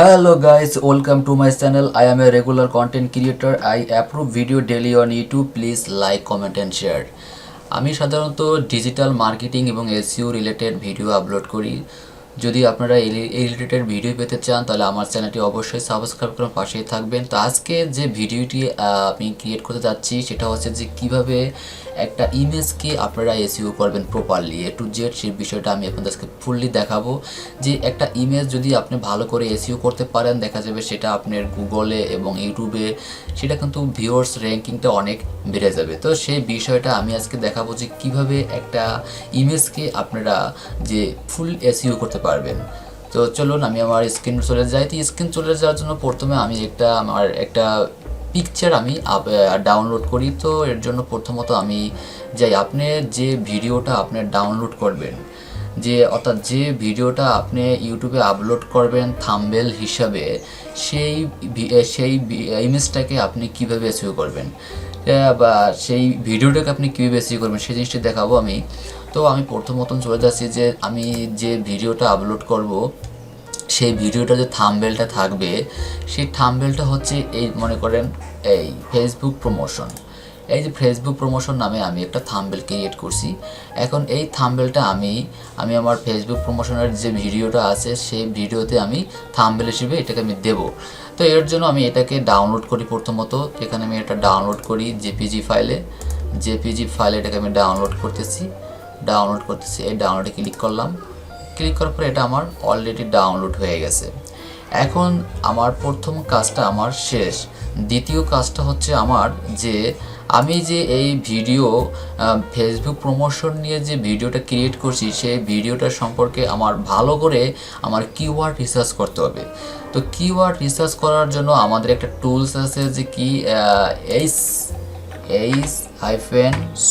Hello guys, welcome to my channel. I am a regular content creator. I approve video daily on YouTube. Please like, comment and share. আমি সাধারণত digital marketing এবং SEO related video upload করি। যদি আপনারা এই related video পেতে চান তাহলে আমার চ্যানেলটি অবশ্যই সাবস্ক্রাইব করে পাশেই থাকবেন। তো আজকে যে ভিডিওটি আমি ক্রিয়েট করতে যাচ্ছি সেটা হচ্ছে যে কিভাবে একটা ইমেজকে আপনারা এসইও করবেন প্রপারলি এ টু জেড, সেই বিষয়টা আমি আপনাদের আজকে ফুললি দেখাবো। যে একটা ইমেজ যদি আপনি ভালো করে এসইও করতে পারেন, দেখা যাবে সেটা আপনার গুগলে এবং ইউটিউবে সেটা কিন্তু ভিউয়ার্স র্যাঙ্কিংটা অনেক বেড়ে যাবে। তো সেই বিষয়টা আমি আজকে দেখাবো যে কিভাবে একটা ইমেজকে আপনারা যে ফুল এসইও করতে পারবেন। তো চলুন আমি আমার স্ক্রিন চলে যাই। তো স্ক্রিন চলে যাওয়ার জন্য প্রথমে আমি আমার একটা পিকচার আমি ডাউনলোড করি। তো এর জন্য প্রথমত আমি যাই, আপনি যে ভিডিওটা আপনি ডাউনলোড করবেন, অর্থাৎ যে ভিডিওটা আপনি ইউটিউবে আপলোড করবেন থাম্বনেল হিসাবে, সেই ইমেজটাকে আপনি কীভাবে এসইও করবেন বা সেই ভিডিওটাকে আপনি কীভাবে এসইও করবেন সেই জিনিসটি দেখাবো আমি। তো আমি প্রথমত চলে যাচ্ছি যে আমি যে ভিডিওটা আপলোড করব সেই ভিডিওটা যে থাম্বনেলটা থাকবে, সেই থাম্বনেলটা হচ্ছে এই মনে করেন এই ফেসবুক প্রমোশন। এই যে ফেসবুক প্রমোশন নামে আমি একটা থাম্বনেল ক্রিয়েট করছি। এখন এই থাম্বনেলটা আমি আমার ফেসবুক প্রমোশনের যে ভিডিওটা আছে সেই ভিডিওতে আমি থাম্বনেল হিসেবে এটাকে আমি দেব। তো এর জন্য আমি এটাকে ডাউনলোড করি। প্রথমত এখানে আমি এটা ডাউনলোড করি জেপিজি ফাইলে এটাকে আমি ডাউনলোড করতেছি। এই ডাউনলোডে ক্লিক করলাম। ক্লিক করার পরে এটা আমার অলরেডি ডাউনলোড হয়ে গেছে। এখন আমার প্রথম কাজটা আমার শেষ। দ্বিতীয় কাজটা হচ্ছে আমার যে আমি যে এই ভিডিও ফেসবুক প্রমোশন নিয়ে যে ভিডিওটা ক্রিয়েট করছি সেই ভিডিওটা সম্পর্কে আমার ভালো করে আমার কিওয়ার্ড রিসার্চ করতে হবে। তো কিওয়ার্ড রিসার্চ করার জন্য আমাদের একটা টুলস আছে যে কি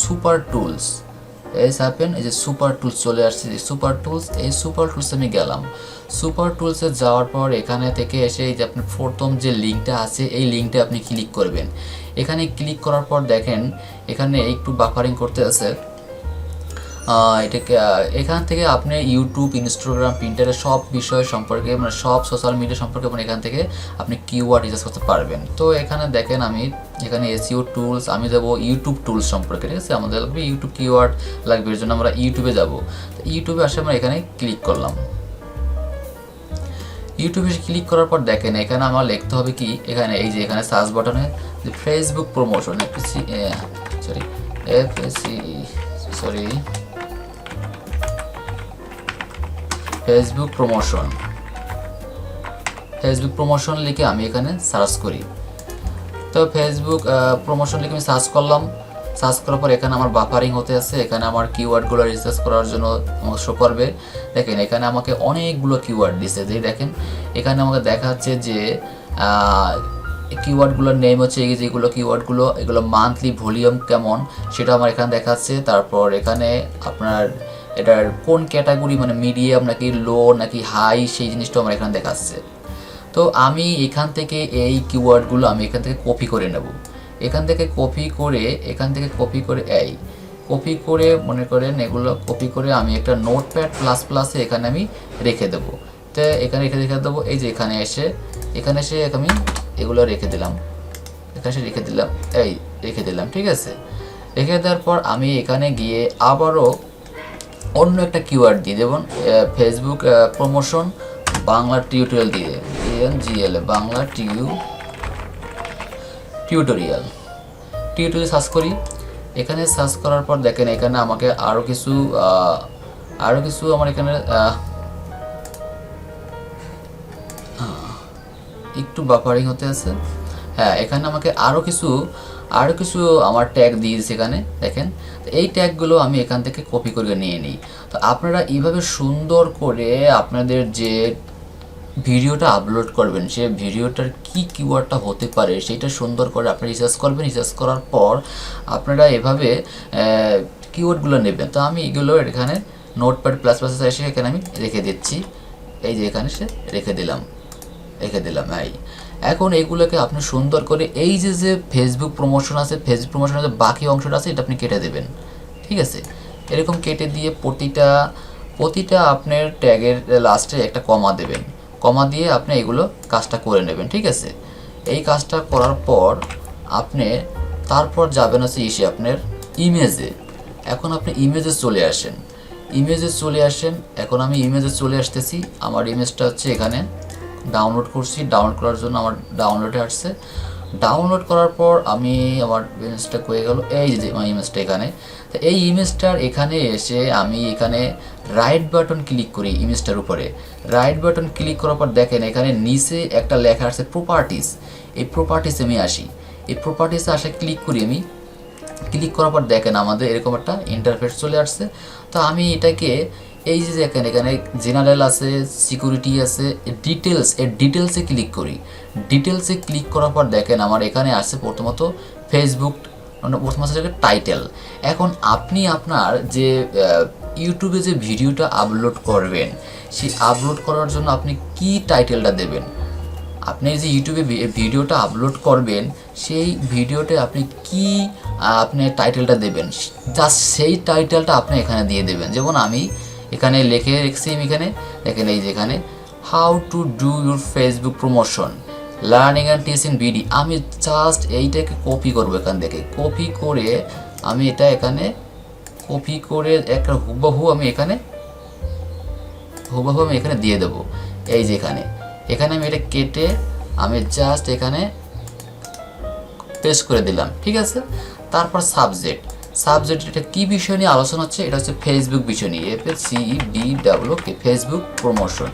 সুপার টুলস। এই যে সুপার টুলস চলে আসছে, যে সুপার টুলস আমি গেলাম। সুপার টুলসে যাওয়ার পর এখানে থেকে এসে এই যে আপনার প্রথম যে লিঙ্কটা আছে এই লিঙ্কটা আপনি ক্লিক করবেন। এখানে ক্লিক করার পর দেখেন এখানে একটু বাফারিং করতে আছে। এটাকে এখান থেকে আপনি ইউটিউব, ইনস্টাগ্রাম, পিন্টারেস্ট সব বিষয় সম্পর্কে মানে সব সোশ্যাল মিডিয়া সম্পর্কে মানে এখান থেকে আপনি কিওয়ার্ড রিসার্চ করতে পারবেন। তো এখানে দেখেন আমি এখানে এসইও টুলস আমি দেবো ইউটিউব টুলস সম্পর্কে, ঠিক আছে। আমাদের লাগবে ইউটিউব কিওয়ার্ড লাগবে, এর জন্য আমরা ইউটিউবে যাব। তো ইউটিউবে আসে আমরা এখানে ক্লিক করলাম। ইউটিউবে ক্লিক করার পর দেখেন এখানে আমার লিখতে হবে কি, এখানে এই যে এখানে সার্চ বাটনে যে ফেসবুক প্রমোশন ফেসবুক প্রমোশন লিখে আমি এখানে সার্চ করি। তো ফেসবুক প্রমোশন লিখে আমি সার্চ করলাম। সার্চ করার পর এখানে আমার বাফারিং হতে আছে। এখানে আমার কিওয়ার্ডগুলো রিসার্চ করার জন্য আমাকে শো করবে। দেখেন এখানে আমাকে অনেকগুলো কিওয়ার্ড দিছে। যে দেখেন এখানে আমাকে দেখাচ্ছে যে কিওয়ার্ডগুলোর নেম হচ্ছে এই যেগুলো কিওয়ার্ডগুলো, এগুলো মান্থলি ভলিউম কেমন সেটা আমার এখানে দেখাচ্ছে। তারপর এখানে আপনার এটার কোন ক্যাটাগরি মানে মিডিয়াম নাকি লো নাকি হাই সেই জিনিসটা আমার এখানে দেখাচ্ছে। তো আমি এখান থেকে এই কিওয়ার্ডগুলো আমি এখান থেকে কপি করে নেব। এখান থেকে কপি করে মনে করেন এগুলো কপি করে আমি একটা নোটপ্যাড প্লাসে এখানে আমি রেখে দেবো। তো এখানে রেখে দেবো। এই যে এখানে এসে আমি এগুলো রেখে দিলাম। রেখে দিলাম, ঠিক আছে। রেখে দেওয়ার পর আমি এখানে গিয়ে আবারও অন্য একটা কিওয়ার্ড দিয়ে দেব, ফেসবুক প্রমোশন বাংলা টিউটোরিয়াল দিয়ে বাংলা টিউটোরিয়াল সার্চ করি। এখানে সার্চ করার পর দেখেন এখানে আমাকে আরও কিছু আমার এখানে একটু বাফারিং হতে আছে। হ্যাঁ, এখানে আমাকে আরও কিছু আমার ট্যাগ দিয়েছে এখানে দেখেন। এই ট্যাগগুলো আমি এখান থেকে কপি করে নিয়ে নিই। তো আপনারা এইভাবে সুন্দর করে আপনাদের যে ভিডিওটা আপলোড করবেন সে ভিডিওটার কি কিওয়ার্ডটা হতে পারে সেটা সুন্দর করে আপনি রিসার্চ করবেন। রিসার্চ করার পর আপনারা এভাবে কিওয়ার্ডগুলো নেবেন। তো আমি এগুলো এখানে নোটপ্যাড প্লাসে এসে এখানে আমি রেখে দিচ্ছি। এই যে এখানে রেখে দিলাম। এখন এইগুলোকে আপনি সুন্দর করে এই যে ফেসবুক প্রমোশন আছে, ফেসবুক প্রমোশনের যে বাকি অংশটা আছে এটা আপনি কেটে দেবেন, ঠিক আছে। এরকম কেটে দিয়ে প্রতিটা আপনার ট্যাগের লাস্টে একটা কমা দেবেন। কমা দিয়ে আপনি এগুলো কাজটা করে নেবেন, ঠিক আছে। এই কাজটা করার পর আপনি তারপর যাবেন হচ্ছে আপনার ইমেজে। এখন আপনি ইমেজে চলে আসেন, এখন আমি ইমেজে চলে আসতেছি। আমার ইমেজটা হচ্ছে এখানে ডাউনলোড করছি, ডাউনলোড করার জন্য আমার ডাউনলোডে আসছে। ডাউনলোড করার পর আমি আমার ইমেজটা হয়ে গেল, এই যে আমার ইমেজটা এখানে। তো এই ইমেজটার এখানে এসে আমি এখানে রাইট বাটন ক্লিক করি ইমেজটার উপরে। রাইট বাটন ক্লিক করার পর দেখেন এখানে নিচে একটা লেখা আছে প্রপার্টিস। এই প্রপার্টিসে আমি আসি, এই প্রপার্টিসে আসে ক্লিক করি আমি। ক্লিক করার পর দেখেন আমাদের এরকম একটা ইন্টারফেস চলে আসছে। তো আমি এটাকে এই যে দেখেন এখানে জেনারেল আছে, সিকিউরিটি আছে, ডিটেলস, এই ডিটেলসে ক্লিক করি। ডিটেলসে ক্লিক করার পর দেখেন আমার এখানে আসছে প্রথমত ফেসবুক, প্রথম আছে টাইটেল। এখন আপনি আপনার যে ইউটিউবে যে ভিডিওটা আপলোড করবেন, সেই আপলোড করার জন্য আপনি কি টাইটেলটা দেবেন। আপনি যে ইউটিউবে ভিডিওটা আপলোড করবেন, সেই ভিডিওতে আপনি কি আপনি টাইটেলটা দেবেন, জাস্ট সেই টাইটেলটা আপনি এখানে দিয়ে দেবেন। যেমন আমি এখানে লিখে রেখেছি, আমি এখানে দেখেন এই যেখানে how to do your Facebook promotion learning and teaching video. আমি জাস্ট এইটাকে কপি করবো, এখান থেকে কপি করে আমি এটা এখানে কপি করে একটা হুবহু আমি এখানে দিয়ে দেবো। এই যে এখানে আমি এটা কেটে আমি জাস্ট এখানে পেস্ট করে দিলাম, ঠিক আছে। তারপর সাবজেক্ট এটা কী বিষয় নিয়ে আলোচনা হচ্ছে, এটা হচ্ছে ফেসবুক বিষয় নিয়ে, FACEBWK Facebook promotion,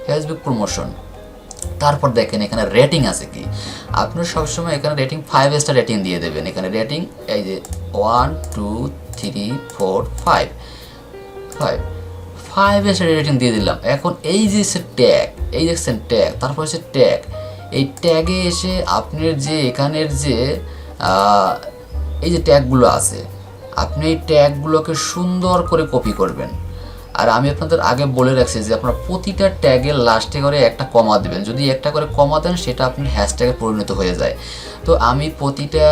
Facebook promotion. তারপর দেখেন এখানে রেটিং আছে কি, আপনি সবসময় এখানে রেটিং 5 স্টার রেটিং দিয়ে দেবেন। এখানে রেটিং এই যে 1 2 3 4 5 স্টার রেটিং দিয়ে দিলাম। এখন এই যে ট্যাগ, এই দেখছেন ট্যাগ, তারপর হচ্ছে ট্যাগ। এই ট্যাগে এসে আপনার যে এখানের যে এই যে ট্যাগগুলো আছে, আপনি এই ট্যাগগুলোকে সুন্দর করে কপি করবেন। আর আমি আপনাদের আগে বলে রাখছি যে আপনারা প্রতিটা ট্যাগের লাস্টে করে একটা কমা দেবেন। যদি একটা করে কমা দেন সেটা আপনার হ্যাশট্যাগে পরিণত হয়ে যায়। তো আমি প্রতিটা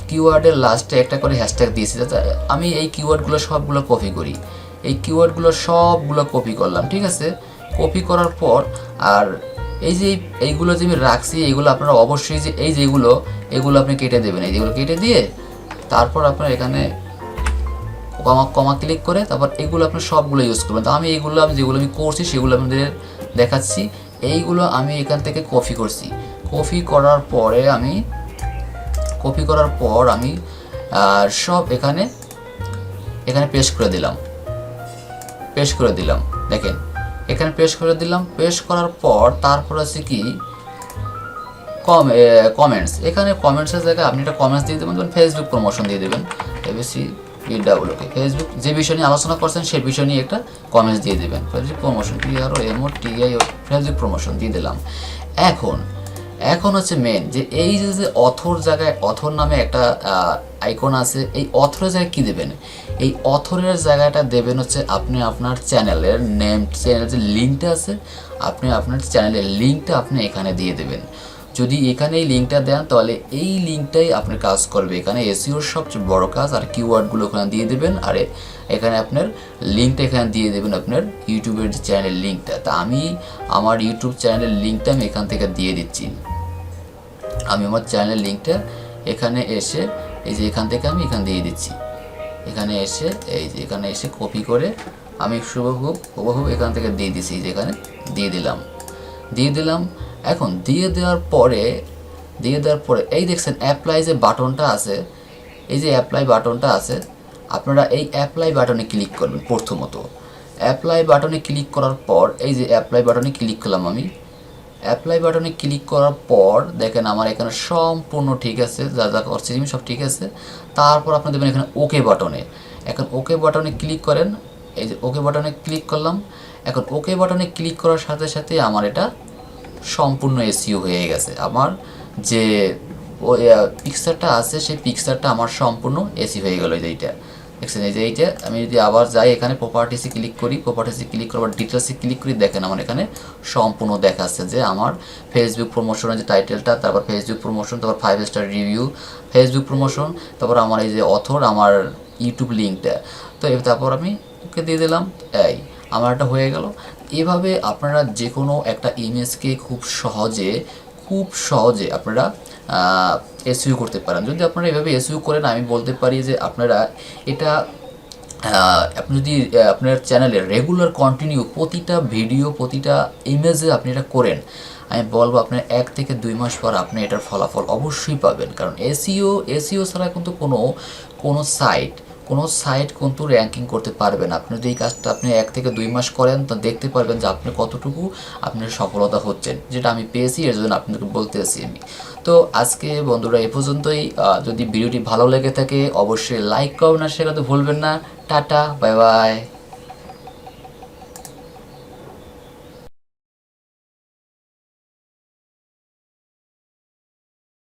কিওয়ার্ডের লাস্টে একটা করে হ্যাশট্যাগ দিয়েছি, যাতে আমি এই কিওয়ার্ডগুলো সবগুলো কপি করি। এই কিওয়ার্ডগুলো সবগুলো কপি করলাম, ঠিক আছে। কপি করার পর আর এই যে এইগুলো যে আমি রাখছি, এইগুলো আপনারা অবশ্যই যে এই যেগুলো এগুলো আপনি কেটে দেবেন। এই যেগুলো কেটে দিয়ে তারপর আপনার এখানে কমা ক্লিক করে তারপর এগুলো আপনি সবগুলো ইউজ করবেন। তো আমি যেগুলো আমি করছি সেগুলো আপনাদের দেখাচ্ছি। এইগুলো আমি এখান থেকে কপি করছি। কপি করার পর আমি সব এখানে পেস্ট করে দিলাম। দেখেন এখানে পেস্ট করে দিলাম। পেস্ট করার পর তারপর আছে কি কমেন্টস। এখানে কমেন্টসের জায়গায় আপনি একটা কমেন্টস দিয়ে দেবেন, ফেসবুক প্রমোশন দিয়ে দেবেন। FACEBWK ফেসবুক যে বিষয় নিয়ে আলোচনা করছেন সেই বিষয় নিয়ে একটা কমেন্টস দিয়ে দেবেন। ফেসবুক প্রমোশন ফেসবুক প্রমোশন দিয়ে দিলাম। এখন হচ্ছে মেন যে এই যে অথর জায়গায় অথর নামে একটা আইকন আছে, এই অথরের জায়গায় কী দেবেন, এই অথরের জায়গাটা দেবেন হচ্ছে আপনি আপনার চ্যানেলের নেম, চ্যানেলের যে লিঙ্কটা আছে আপনি আপনার চ্যানেলের লিঙ্কটা আপনি এখানে দিয়ে দেবেন। যদি এখানে এই লিঙ্কটা দেন তাহলে এই লিঙ্কটাই আপনার কাজ করবে। এখানে এসইওর সবচেয়ে বড় কাজ। আর কিওয়ার্ডগুলো ওখানে দিয়ে দেবেন, আর এখানে আপনার লিঙ্কটা এখানে দিয়ে দেবেন, আপনার ইউটিউবের যে চ্যানেলের লিঙ্কটা। তা আমি আমার ইউটিউব চ্যানেলের লিঙ্কটা আমি এখান থেকে দিয়ে দিচ্ছি। আমি আমার চ্যানেলের লিঙ্কটা এখানে এসে এই যে এখান থেকে আমি এখানে দিয়ে দিচ্ছি। এখানে এসে কপি করে আমি হুবহু এখান থেকে দিয়ে দিচ্ছি। যেখানে দিয়ে দিলাম। এখন দিয়ে দেওয়ার পরে এই দেখছেন অ্যাপ্লাই যে বাটনটা আছে, এই যে অ্যাপ্লাই বাটনটা আছে, আপনারা এই অ্যাপ্লাই বাটনে ক্লিক করবেন। প্রথমত অ্যাপ্লাই বাটনে ক্লিক করার পর এই যে অ্যাপ্লাই বাটনে ক্লিক করলাম আমি। অ্যাপ্লাই বাটনে ক্লিক করার পর দেখেন আমার এখানে সম্পূর্ণ ঠিক আছে, যা করছি আমি সব ঠিক আছে। তারপর আপনি দেবেন এখানে ওকে বাটনে। এখন ওকে বাটনে ক্লিক করেন। এই যে ওকে বাটনে ক্লিক করলাম। এখন ওকে বাটনে ক্লিক করার সাথে সাথে আমার এটা সম্পূর্ণ এসইও হয়ে গেছে। আমার যে পিকচারটা আছে সেই পিকচারটা আমার সম্পূর্ণ এসি হয়ে গেল। এইটা দেখছেন, এই যে এইটা আমি যদি আবার যাই এখানে প্রপার্টিসে ক্লিক করি, করার ডিটেলসে ক্লিক করি, দেখেন আমার এখানে সম্পূর্ণ দেখাচ্ছে যে আমার ফেসবুক প্রমোশনের যে টাইটেলটা, তারপর ফেসবুক প্রমোশন, তারপর 5 স্টার রিভিউ, ফেসবুক প্রমোশন, তারপর আমার এই যে অথর, আমার ইউটিউব লিঙ্কটা। তো তারপর আমি ওকে দিয়ে দিলাম। আমারটা হয়ে গেল। এভাবে আপনারা যে কোনো একটা ইমেজকে খুব সহজে আপনারা এসইও করতে পারেন। যদি আপনারা এভাবে এসইও করেন, আমি বলতে পারি যে আপনারা এটা আপনি যদি আপনার চ্যানেলে রেগুলার কন্টিনিউ প্রতিটা ভিডিও প্রতিটা ইমেজে আপনি এটা করেন, আমি বলবো আপনার 1 থেকে 2 মাস পর আপনি এটার ফলাফল অবশ্যই পাবেন। কারণ এসইও ছাড়া কিন্তু কোনো সাইট কিন্তু র্যাঙ্কিং করতে পারবে না। আপনি যদি এই কাজটা আপনি 1 থেকে 2 মাস করেন, তো দেখতে পারবেন যে আপনি কতটুকু আপনার সফলতা হচ্ছেন, যেটা আমি পেয়েছি, এর জন্য আপনাকে বলতেছি আমি। তো আজকে বন্ধুরা এ পর্যন্তই। যদি ভিডিওটি ভালো লেগে থাকে অবশ্যই লাইক করবেন আর শেয়ার করতে ভুলবেন না। Tata, bye bye.